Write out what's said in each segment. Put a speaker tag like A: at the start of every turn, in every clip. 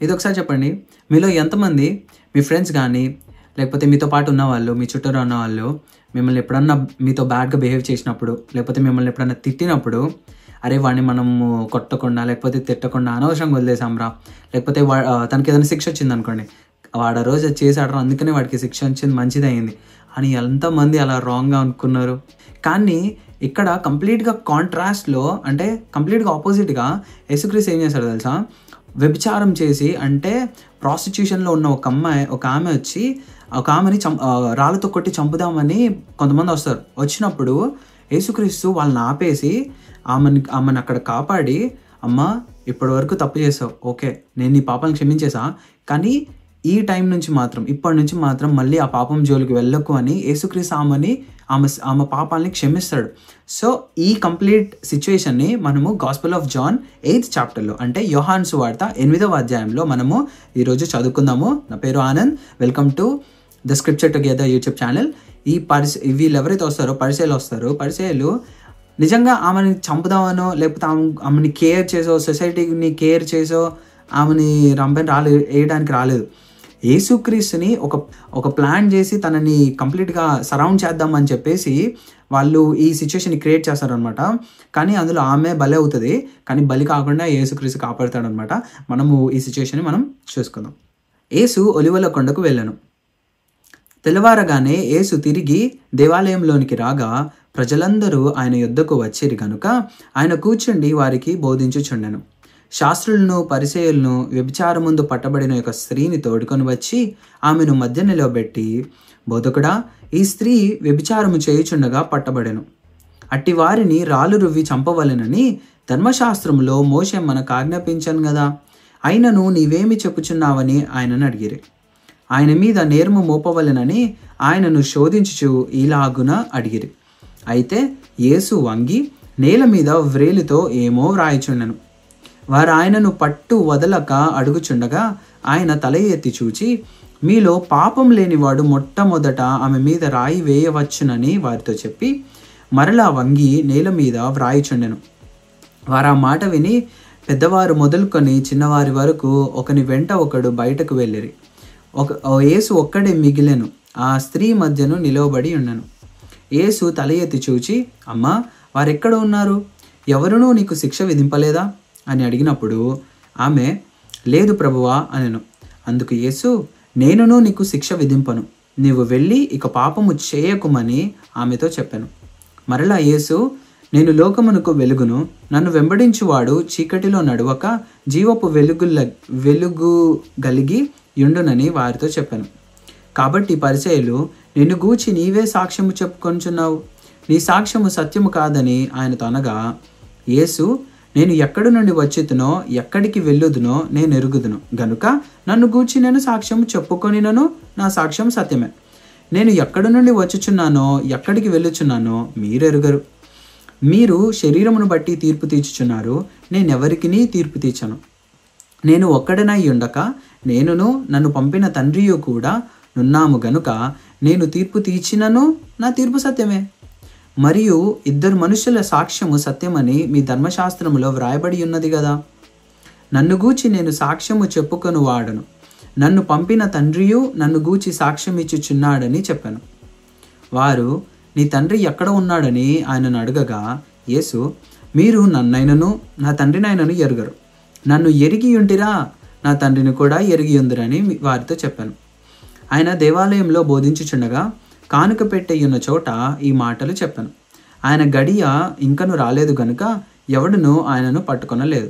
A: ఇదొకసారి చెప్పండి. మీలో ఎంతమంది మీ ఫ్రెండ్స్ గానీ, లేకపోతే మీతో పాటు ఉన్నవాళ్ళు, మీ చుట్టూరా ఉన్నవాళ్ళు మిమ్మల్ని ఎప్పుడన్నా మీతో బ్యాడ్‌గా బిహేవ్ చేసినప్పుడు, లేకపోతే మిమ్మల్ని ఎప్పుడన్నా తిట్టినప్పుడు, అరే! వాడిని మనము కొట్టకుండా, లేకపోతే తిట్టకుండా అనవసరంగా వదిలేసాంరా, లేకపోతే తనకేదైనా శిక్ష వచ్చిందనుకోండి, వాడు ఆ రోజు అది చేసాడురా అందుకనే వాడికి శిక్ష వచ్చింది మంచిదయింది అని ఎంతమంది అలా రాంగ్‌గా అనుకున్నారు. కానీ ఇక్కడ కంప్లీట్‌గా కాంట్రాస్ట్‌లో అంటే కంప్లీట్‌గా ఆపోజిట్‌గా యేసుక్రీస్తు ఏం చేశాడో తెలుసా? వ్యభిచారం చేసి అంటే ప్రాస్టిట్యూషన్‌లో ఉన్న ఒక ఆమె వచ్చి ఒక ఆమెని రాళ్ళతో కొట్టి చంపుదామని కొంతమంది వస్తారు. వచ్చినప్పుడు యేసుక్రీస్తు వాళ్ళని ఆపేసి ఆమెను అక్కడ కాపాడి, అమ్మా ఇప్పటివరకు తప్పు చేసావు, ఓకే నేను నీ పాపాలను క్షమించేసా, కానీ ఈ టైం నుంచి మాత్రం ఇప్పటి నుంచి మాత్రం మళ్ళీ ఆ పాపం జోలికి వెళ్ళకు అని యేసుక్రీస్తు ఆమె పాపాలని క్షమిస్తాడు. సో ఈ కంప్లీట్ సిచ్యువేషన్ని మనము గాస్పెల్ ఆఫ్ జాన్ 8th చాప్టర్లో అంటే యోహాను సువార్త 8వ అధ్యాయంలో మనము ఈరోజు చదువుకుందాము. నా పేరు Anand. Welcome to the scripture together YouTube channel. వీళ్ళు ఎవరైతే వస్తారో పరిసయ్యులు నిజంగా ఆమెని చంపుదామనో, లేకపోతే ఆమెని కేర్ చేసో, సొసైటీని కేర్ చేసో ఆమెని వేయడానికి రాలేదు. యేసుక్రీస్తుని ఒక ప్లాన్ చేసి తనని కంప్లీట్గా సరౌండ్ చేద్దామని చెప్పేసి వాళ్ళు ఈ సిచ్యువేషన్ క్రియేట్ చేస్తారనమాట. కానీ అందులో ఆమె బలి అవుతుంది, కానీ బలి కాకుండా యేసుక్రీస్తు కాపాడుతాడనమాట. మనము ఈ సిచ్యువేషన్ని మనం చూసుకుందాం. యేసు ఒలివల కొండకు వెళ్ళాను. తెల్లవారగానే యేసు తిరిగి దేవాలయంలోనికి రాగా ప్రజలందరూ ఆయన యొద్దకు వచ్చిరి గనుక ఆయన కూర్చుండి వారికి బోధించుచుండెను. శాస్త్రులను పరిసయ్యులను వ్యభిచారముందు పట్టబడిన ఒక స్త్రీని తోడుకొని వచ్చి ఆమెను మధ్య నిలవబెట్టి, బోధకుడా, ఈ స్త్రీ వ్యభిచారము చేయుచుండగా పట్టబడెను. అట్టి వారిని రాళ్ళు రువ్వి చంపవలెనని ధర్మశాస్త్రములో మోషే మనకు ఆజ్ఞాపించను గదా, అయినను నీవేమి చెప్పుచున్నావని ఆయనను అడిగిరి. ఆయన మీద నేరము మోపవలెనని ఆయనను శోధించుచు ఇలాగున అడిగిరి. అయితే యేసు వంగి నేల మీద వ్రేలితో ఏమో వ్రాయిచుండెను. వారు ఆయనను పట్టు వదలక అడుగుచుండగా ఆయన తల ఎత్తి చూచి, మీలో పాపం లేనివాడు మొట్టమొదట ఆమె మీద రాయి వేయవచ్చునని వారితో చెప్పి మరలా వంగి నేల మీద వ్రాయిచుండెను. వారు ఆ మాట విని పెద్దవారు మొదలుకొని చిన్నవారి వరకు ఒకని వెంట ఒకడు బయటకు వెళ్ళిరి. యేసు ఒక్కడే మిగిలెను, ఆ స్త్రీ మధ్యను నిలవబడి ఉండెను. యేసు తల ఎత్తి చూచి, అమ్మా, వారెక్కడ ఉన్నారు? ఎవరునూ నీకు శిక్ష విధింపలేదా అని అడిగినప్పుడు ఆమె, లేదు ప్రభువా అనెను. అందుకు యేసు, నేనును నీకు శిక్ష విధింపను, నీవు వెళ్ళి ఇక పాపము చేయకుమని ఆమెతో చెప్పాను. మరలా యేసు, నేను లోకమునకు వెలుగును, నన్ను వెంబడించువాడు చీకటిలో నడవక జీవపు వెలుగు కలిగి యుండునని వారితో చెప్పాను. కాబట్టి పరిసయ్యులు, నిన్ను గూర్చి నీవే సాక్ష్యము చెప్పుకొంచున్నావు, నీ సాక్ష్యము సత్యము కాదని ఆయనతో అనగా, యేసు, నేను ఎక్కడి నుండి వచ్చితునో ఎక్కడికి వెళ్ళుదునో నేను ఎరుగుదును గనుక నన్ను గూర్చి నేను సాక్ష్యము చెప్పుకొనినను నా సాక్ష్యం సత్యమే. నేను ఎక్కడి నుండి వచ్చుచున్నానో ఎక్కడికి వెళ్ళుచున్నానో మీరు ఎరుగరు. మీరు శరీరమును బట్టి తీర్పు తీర్చుచున్నారు, నేనెవరికినీ తీర్పు తీర్చను. నేను ఒక్కడనై ఉండక నేనును నన్ను పంపిన తండ్రియు కూడా నున్నాము గనుక నేను తీర్పు తీర్చినను నా తీర్పు సత్యమే. మరియు ఇద్దరు మనుషుల సాక్ష్యము సత్యమని మీ ధర్మశాస్త్రములో వ్రాయబడి ఉన్నది కదా. నన్ను గూర్చి నేను సాక్ష్యము చెప్పుకొని వాడను, నన్ను పంపిన తండ్రియు నన్ను గూర్చి సాక్ష్యం ఇచ్చుచున్నాడని చెప్పాను. వారు, నీ తండ్రి ఎక్కడ ఉన్నాడని ఆయనను అడగగా యేసు, మీరు నన్నైనను నా తండ్రినైనను ఎరుగరు, నన్ను ఎరిగి ఉంటిరా నా తండ్రిని కూడా ఎరిగి ఉందిరని వారితో చెప్పాను. ఆయన దేవాలయంలో బోధించుచుండగా కానుక పెట్టెయున్న చోట ఈ మాటలు చెప్పాను. ఆయన గడియ ఇంకను రాలేదు గనుక ఎవడునూ ఆయనను పట్టుకొనలేదు.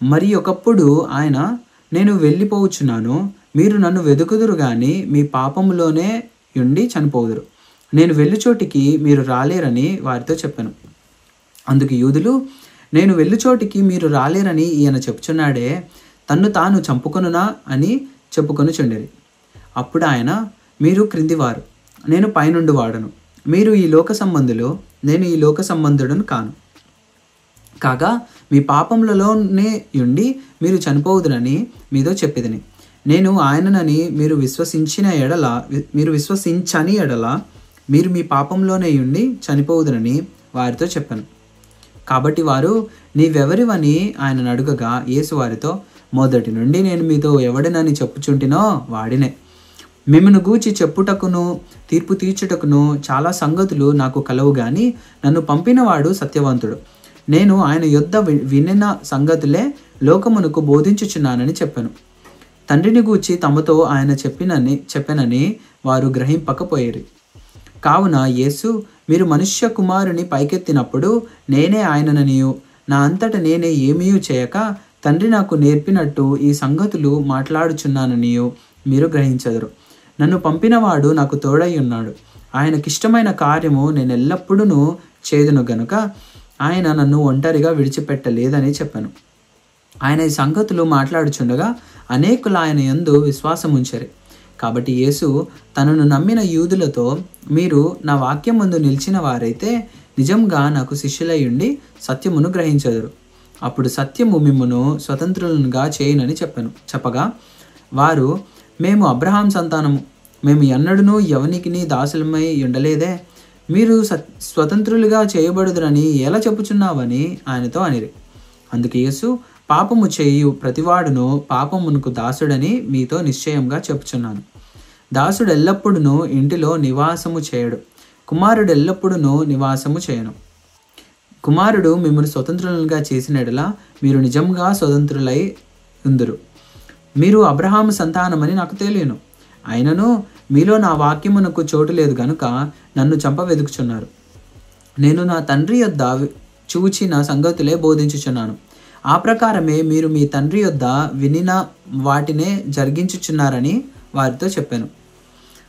A: మరి ఒకప్పుడు ఆయన, నేను వెళ్ళిపోవచ్చున్నాను, మీరు నన్ను వెదుకుదురు గాని మీ పాపములోనే ఉండి చనిపోదురు, నేను వెళ్ళుచోటికి మీరు రాలేరని వారితో చెప్పాను. అందుకు యూదులు, నేను వెళ్ళుచోటికి మీరు రాలేరని ఈయన చెప్పుచున్నాడే, తన్ను తాను చంపుకొనునా అని చెప్పుకొనుచుండిరి. అప్పుడు ఆయన, మీరు క్రిందివారు, నేను పైనుండి వాడను, మీరు ఈ లోక సంబంధులు, నేను ఈ లోక సంబంధుడను కాను. కాగా మీ పాపములలోనే ఉండి మీరు చనిపోవుదురని మీతో చెప్పేదని, నేను ఆయననని మీరు విశ్వసించని ఎడల మీరు మీ పాపంలోనే ఉండి చనిపోవుదురని వారితో చెప్పాను. కాబట్టి వారు, నీవెవరివని ఆయనను అడుగగా యేసు వారితో, మొదటి నుండి నేను మీతో ఎవడినని చెప్పుచుంటినో వాడినే. మిమ్మను గూర్చి చెప్పుటకును తీర్పు తీర్చుటకును చాలా సంగతులు నాకు కలవు గాని నన్ను పంపినవాడు సత్యవంతుడు. నేను ఆయన యొద్ద వినిన సంగతులే లోకమునకు బోధించుచున్నానని చెప్పాను. తండ్రిని గూర్చి తమతో ఆయన చెప్పనని వారు గ్రహింపకపోయేరు. కావున యేసు, మీరు మనుష్య కుమారుని పైకెత్తినప్పుడు నేనే ఆయనననియు నా అంతట నేనే ఏమీ చేయక తండ్రి నాకు నేర్పినట్టు ఈ సంగతులు మాట్లాడుచున్నాననియు మీరు గ్రహించెదరు. నన్ను పంపినవాడు నాకు తోడై ఉన్నాడు. ఆయనకిష్టమైన కార్యము నేను ఎల్లప్పుడూ చేదును గనుక ఆయన నన్ను ఒంటరిగా విడిచిపెట్టలేదని చెప్పాను. ఆయన ఈ సంగతులు మాట్లాడుచుండగా అనేకులు ఆయన యందు విశ్వాసం ఉంచారు. కాబట్టి యేసు తనను నమ్మిన యూదులతో, మీరు నా వాక్యం ముందు నిలిచిన వారైతే నిజంగా నాకు శిష్యులై ఉండి సత్యమును గ్రహించెదరు. అప్పుడు సత్యము మిమ్మును స్వతంత్రులుగా చేయునని చెప్పగా వారు, మేము అబ్రహాం సంతానము, మేము ఎన్నడూనూ ఎవనికిని దాసులమై ఉండలేదే, మీరు స్వతంత్రులుగా చేయబడుదురని ఎలా చెప్పుచున్నావని ఆయనతో అనిరి. అందుకు యేసు, పాపము చేయు ప్రతివాడును పాపమునకు దాసుడని మీతో నిశ్చయంగా చెప్పుచున్నాను. దాసుడు ఎల్లప్పుడూ ఇంటిలో నివాసము చేయడు, కుమారుడు ఎల్లప్పుడూ నివాసము చేయను. కుమారుడు మిమ్మల్ని స్వతంత్రులుగా చేసినట్లా మీరు నిజంగా స్వతంత్రులై ఉందురు. మీరు అబ్రహాము సంతానమని నాకు తెలియను, అయినను మీలో నా వాక్యమునకు చోటు లేదు గనుక నన్ను వెదుకుచున్నారు. నేను నా తండ్రి యొద్ద చూచిన సంగతులే బోధించుచున్నాను. ఆ ప్రకారమే మీరు మీ తండ్రి యొద్ద వినిన వాటినే జరిగించుచున్నారని వారితో చెప్పాను.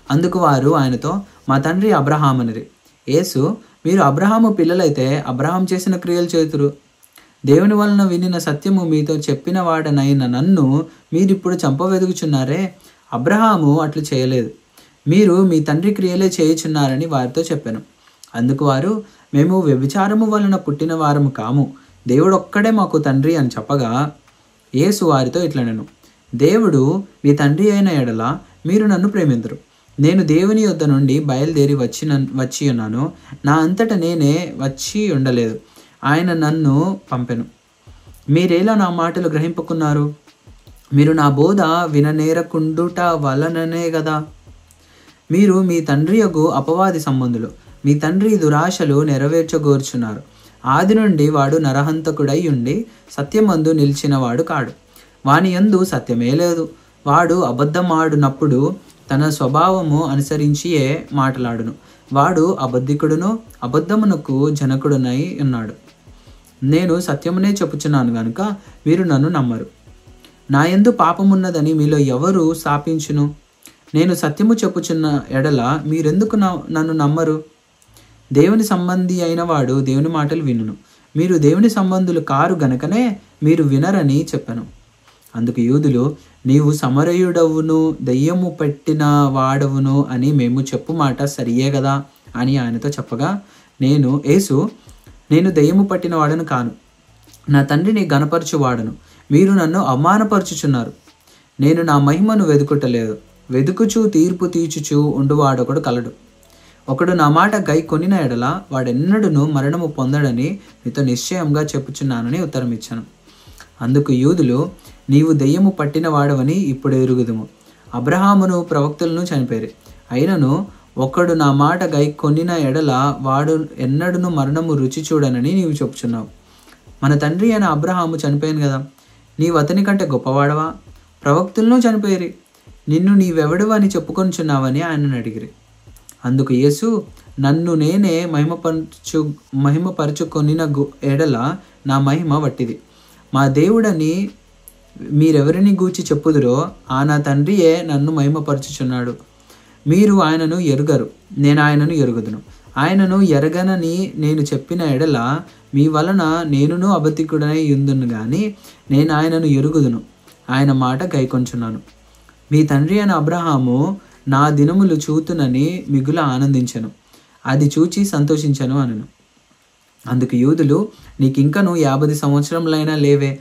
A: అందుకు వారు ఆయనతో, మా తండ్రి అబ్రహామనిరి. యేసు, మీరు అబ్రహాము పిల్లలైతే అబ్రహాం చేసిన క్రియలు చేతురు. దేవుని వలన వినిన సత్యము మీతో చెప్పిన వాడనైన నన్ను మీరిప్పుడు వెదుకుచున్నారే, అబ్రహాము అట్లు చేయలేదు, మీరు మీ తండ్రి క్రియలే చేయుచున్నారని వారితో చెప్పాను. అందుకు వారు, మేము వ్యభిచారము వలన పుట్టిన వారము కాము, దేవుడు ఒక్కడే మాకు తండ్రి అని చెప్పగా యేసు వారితో ఇట్లనెను, దేవుడు మీ తండ్రి అయిన ఎడల మీరు నన్ను ప్రేమింతురు. నేను దేవుని యొద్ద నుండి బయలుదేరి వచ్చి ఉన్నాను, నా అంతట నేనే వచ్చి ఉండలేదు, ఆయన నన్ను పంపెను. మీరేలా నా మాటలు గ్రహింపుకున్నారు? మీరు నా బోధ విననేరకుండుట వలననే కదా. మీరు మీ తండ్రి యొగు అపవాది సంబంధులు, మీ తండ్రి దురాశలు నెరవేర్చగోర్చున్నారు. ఆది నుండి వాడు నరహంతకుడై ఉండి సత్యమందు నిలిచినవాడు కాడు, వాని యందు సత్యమే లేదు. వాడు అబద్ధమాడునప్పుడు తన స్వభావము అనుసరించియే మాట్లాడును. వాడు అబద్ధికుడును అబద్ధమునకు జనకుడునై ఉన్నాడు. నేను సత్యమునే చెప్పుచున్నాను గనుక మీరు నన్ను నమ్మరు. నా యందు పాపమున్నదని మీలో ఎవరు స్థాపించును? నేను సత్యము చెప్పుచున్న ఎడల మీరెందుకు నన్ను నమ్మరు? దేవుని సంబంధి అయిన వాడు దేవుని మాటలు వినును. మీరు దేవుని సంబంధులు కారు గనుకనే మీరు వినరని చెప్పాను. అందుకు యూదులు, నీవు సమరయుడవును దెయ్యము పట్టిన వాడవును అని మేము చెప్పు మాట సరియే కదా అని ఆయనతో చెప్పగా నేను దెయ్యము పట్టిన వాడను కాను, నా తండ్రిని గణపరచువాడను. మీరు నన్ను అవమానపరచుచున్నారు. నేను నా మహిమను వెదుకుటలేదు, వెదుకుచు తీర్పు తీర్చుచు ఉండువాడొకడు కలడు. ఒకడు నా మాట గై కొనిన ఎడల వాడెన్నడూను మరణము పొందడని మీతో నిశ్చయంగా చెప్పుచున్నానని ఉత్తరం ఇచ్చాను. అందుకు యూదులు, నీవు దెయ్యము పట్టిన వాడవని ఇప్పుడు ఎరుగుదుము, అబ్రహామును ప్రవక్తలను చనిపోయారు, అయినను ఒకడు నా మాట గై కొనిన ఎడల వాడు ఎన్నడూను మరణము రుచి చూడనని నీవు చెప్పుచున్నావు. మన తండ్రి అయిన అబ్రహాము చనిపోయాను కదా, నీవు అతని కంటే గొప్పవాడవా? ప్రవక్తులను చనిపోయారు, నిన్ను నీవెవడు అని చెప్పుకొనిచున్నావని ఆయనను అడిగిరి. అందుకు యేసు, నన్ను నేనే మహిమపరచుకొనిన ఎడల నా మహిమ వట్టిది. మా దేవుడని మీరెవరిని గూర్చి చెప్పుదురో ఆ నా తండ్రియే నన్ను మహిమపరచుచున్నాడు. మీరు ఆయనను ఎరుగరు, నేను ఆయనను ఎరుగుదును. ఆయనను ఎరగనని నేను చెప్పిన ఎడల మీ వలన నేనును అబద్ధికుడనై యుందును గాని నేను ఆయనను ఎరుగుదును, ఆయన మాట గైకొంచున్నాను. మీ తండ్రి అయిన అబ్రహాము నా దినములు చూతునని మిగుల ఆనందించెను, అది చూచి సంతోషించను అనను. అందుకు యూదులు, నీకింకను 50 సంవత్సరములైనా లేవే,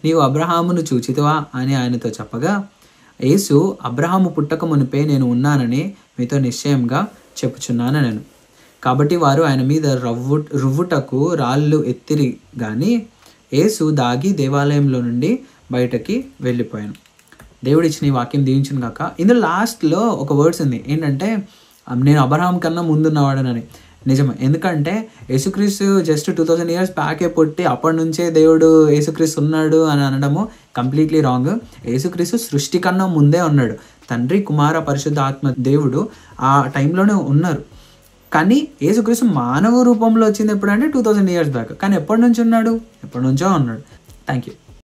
A: నీవు అబ్రహామును చూచితివా అని ఆయనతో చెప్పగా యేసు, అబ్రహాము పుట్టక మునిపే నేను ఉన్నానని మీతో నిశ్చయంగా చెప్పుచున్నాననెను. కాబట్టి వారు ఆయన మీద రువ్వుటకు రాళ్ళు ఎత్తిరి గాని యేసు దాగి దేవాలయంలో నుండి బయటకి వెళ్ళిపోయాను. దేవుడు ఇచ్చిన ఈ వాక్యం దీవించును గాక. ఇందులో లాస్ట్లో ఒక వర్డ్స్ ఉంది ఏంటంటే, నేను అబ్రహాం కన్నా ముందున్నవాడనని. నిజమే, ఎందుకంటే యేసుక్రీస్తు జస్ట్ 2000 years బ్యాకే పుట్టి అప్పటి నుంచే దేవుడు యేసుక్రీస్తు ఉన్నాడు అని అనడము కంప్లీట్లీ రాంగ్. యేసుక్రీస్తు సృష్టి కన్నా ముందే ఉన్నాడు. తండ్రి, కుమార, పరిశుద్ధ ఆత్మ దేవుడు ఆ టైంలోనే ఉన్నారు. కానీ యేసుక్రీస్తు మానవ రూపంలో వచ్చింది ఎప్పుడంటే 2000 years బ్యాక్. కానీ ఎప్పటి నుంచి ఉన్నాడు? ఎప్పటి నుంచో ఉన్నాడు. Thank you.